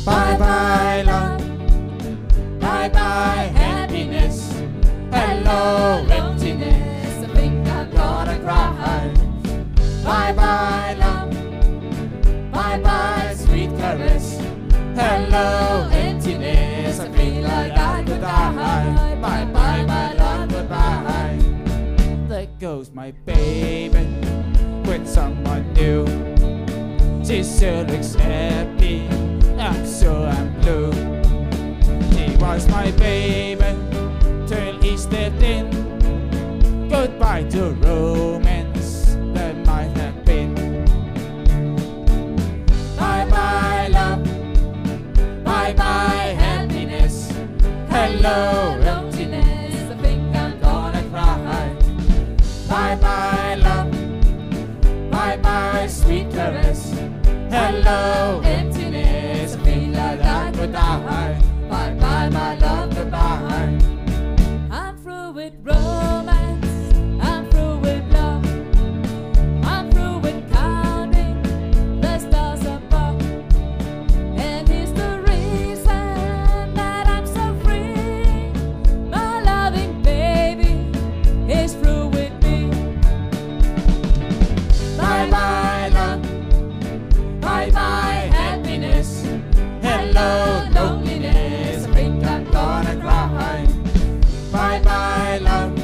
Bye bye love, bye bye happiness. Hello emptiness, I think I'm gonna cry. Bye bye love, bye bye sweet caress. Hello emptiness, I feel like I could die. Bye bye my love, goodbye. There goes my baby with someone new. She still looks happy, I'm sure I'm blue. He was my baby till he stepped in. Goodbye to romance that might have been. Bye bye love, bye bye happiness. Hello emptiness, I think I'm gonna cry. Bye bye love, bye bye sweet caress. Hello emptiness, I feel like I could die. Bye bye my love, goodbye. I'm through with romance, I'm through with love, I'm through with counting the stars above. And here's the reason that I'm so free. My loving baby is through with me. Bye bye love, bye bye happiness. Hello loneliness, I think I'm gonna cry. Bye bye love,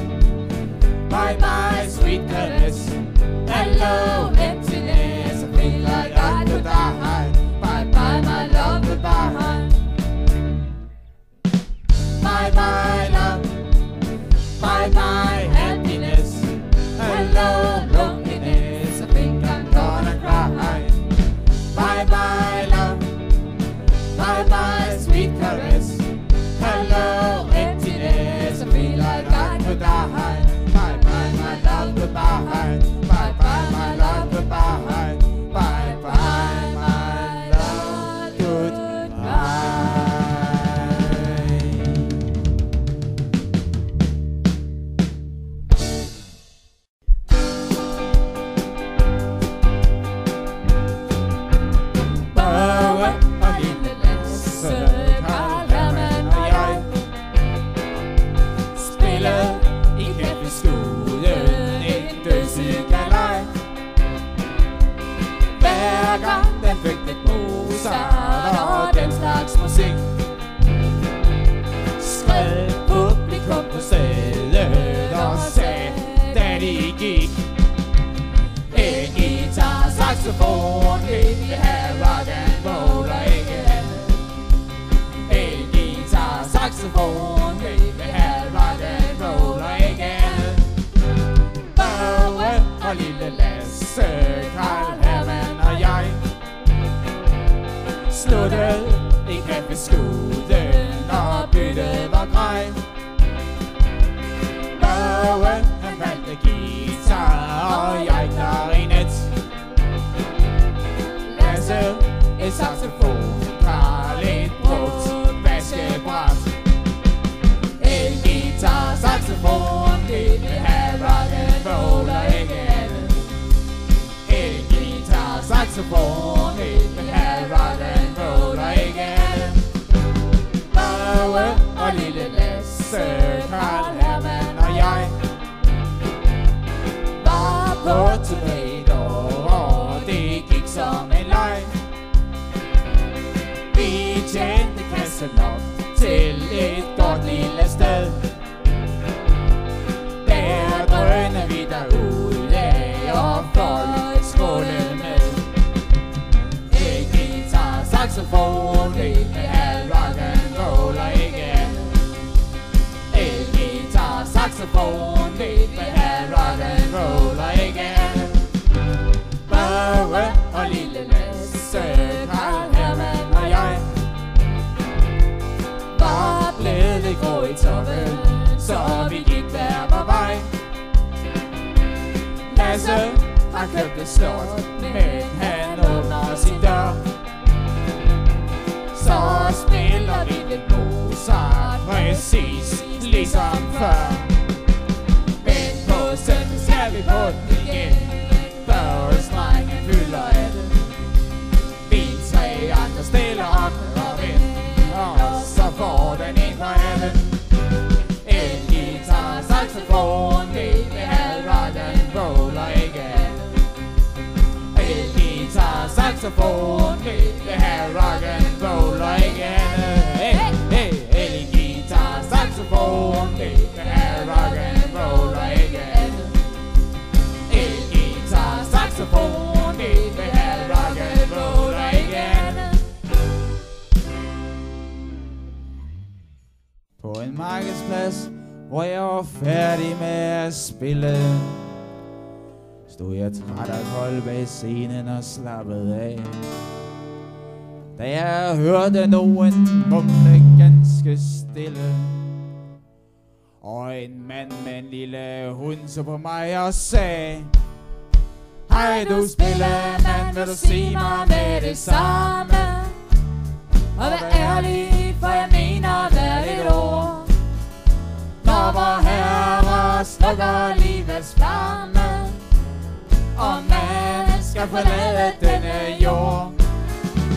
bye bye sweet caress. Hello emptiness, I feel like I could die. Bye bye my love, goodbye. Bye bye love, bye bye happiness. Hello loneliness, I think I'm gonna cry. Bye bye love, bye bye sweet caress. Hello emptiness, I feel like I could die. Bye bye my love, goodbye. Bye bye my love, goodbye. Bye bye my love, goodbye. Børge og lille Lasse, Karl Hermann og jeg spillede i kaffeskuden en dødssygalej. Hver gang den fik lidt Mozart og den slags musik, skred publikum på stedet og sagde, da de gik: en guitar, saxofon, vi vil have rock and roll og ikke andet. En guitar, saxofon, vi vil have rock and roll og ikke andet. Børge og lille Lasse, Karl Hermann og jeg sluttede i kaffeskuden og byttet var grej. Børge han valgte guitar og jeg klarinet. Lasse et saxofon, Karl et brugt vaskebræt. En guitar, saxofon, det vil have rock and roll og ikke andet. En guitar, saxofon, det vil have rock and roll og ikke andet. Børge og lille Lasse, Karl Hermann og jeg var på turné, og det gik som en leg. Vi tjente kassen op til et godt lille sted. Der drønede vi derude, og folk skålede med. En guitar, saxofon, det vil have rock and roll og ikke andet. En guitar, saxofon, det vil have rock and roll og ikke andet. Børge og lille Lasse, Karl Hermann og jeg var blevet grå i toppen, så vi gik hver vor vej. Lasse har købt et slot, men han åbner sin dør. Så spiller vi lidt Mozart, præcis ligesom før. Men på søndag skal vi på den igen. Børgestrengen fylder af det. Vi tre andre stiller op, og rock and roll og ikke andet. Hey, hey, hey, guitar, saxofon, det er rock and roll og ikke andet. Hey, guitar, saxofon, det er rock and roll og ikke andet. På en markedsplads, hvor jeg var færdig med at spille, stod jeg træt og kold bag scenen og slappede af. Da jeg hørte nogen mumle ganske stille, og en mand med en lille hund så på mig og sagde: hej du spillemand, vil du sige mig med det samme? Og vær ærlig, for jeg mener hvert et ord. Når vor Herre slukker livets flamme, og man skal forlade denne jord,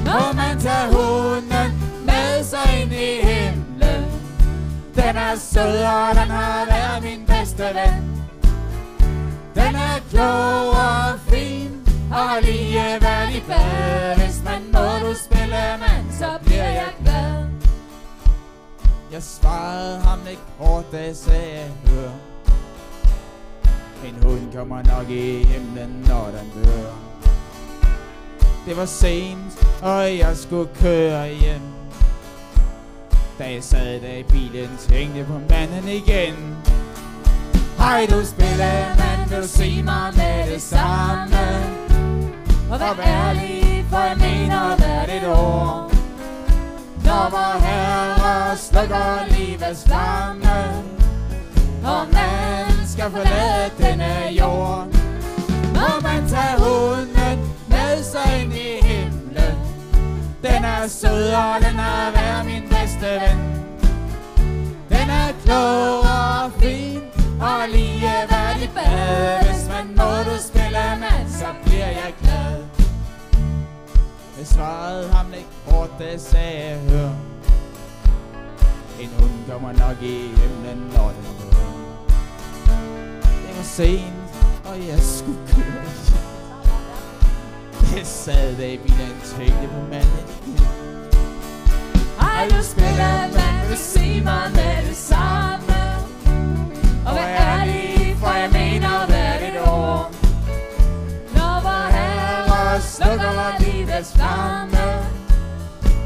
må man tage hunden med sig ind i himlen. Den er sød, og den har været min bedste ven. Den er klog og fin, og lige hvad de bad. Hvis man må du spille, mand, så bliver jeg glad. Jeg svarede ham ikke kort, da jeg sagde, hør, en hund kommer nok i himlen, når den dør. Det var sent, og jeg skulle køre hjem. Da jeg sad der i bilen, tænkte på manden igen. Hej du spillemand, vil du sige mig med det samme? Og vær ærlig, for jeg mener hvert et ord. Når vor Herre slukker livets flamme, og man skal forlade denne jord, må man tage hunden med sig ind i himlen. Den er sød, og den har været min bedste ven. Den er klog og fin, og lige hvad de bad. Hvis man må du spille, mand, så bliver jeg glad. Jeg svarede ham ikke kort, da jeg sagde, hør, en hund kommer nok i himlen, når den dør. Det var sent, og jeg skulle køre. Jeg sad der i bilen, tænkte på manden. Hej du spillemand, vil sige mig med det samme? Og vær ærlig, for jeg mener hvert et ord. Når vor Herre slukker livets flamme,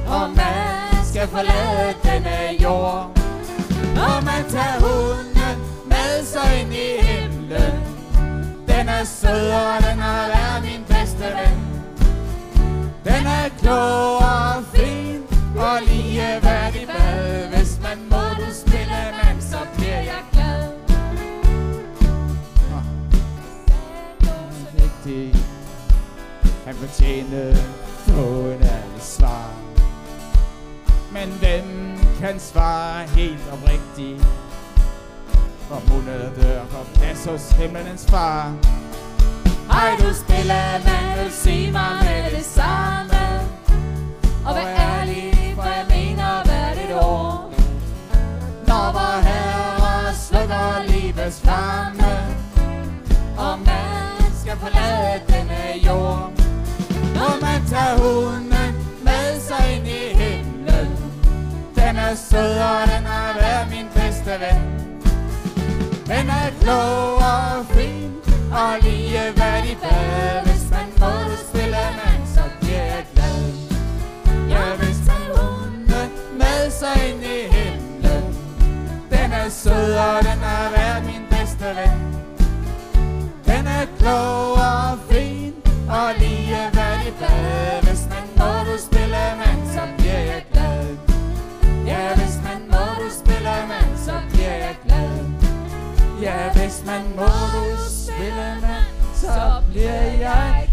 og man skal forlade denne jord, og man tager hunden med sig ind i himlen. Den er sød, og den har været min bedste ven. Den er klog og fin, og lige hvad de bad. Hvis man må du spille, mand, så bliver jeg glad. Vigtigt. Han fortjente få en ærlig svar. Men hvem kan svare helt oprigtigt? Om hun eller dør for plads hos himlens far. Hej du spillemand, vil sige mig med det samme? Og vær ærlig, for jeg mener hvert et ord. Når vor Herre slukker livets flamme, og man skal forlade denne jord, må man tage hunden med sig ind i himlen. Den er sød, og den har været min bedste ven. Den er klog og fin, og lige hvad de bad. Hvis man må du spille, mand, så bliver jeg glad. Ja, hvis man hunden med sig ind i himlen. Den er sød, og den har været min bedste ven. Den er klog og fin, og lige hvad de bad. Hvis man må du spille, mand, så bliver jeg glad. Ja, hvis man må du spille, mand, så bliver jeg glad. Ja, hvis man må du spille, mand, så bliver jeg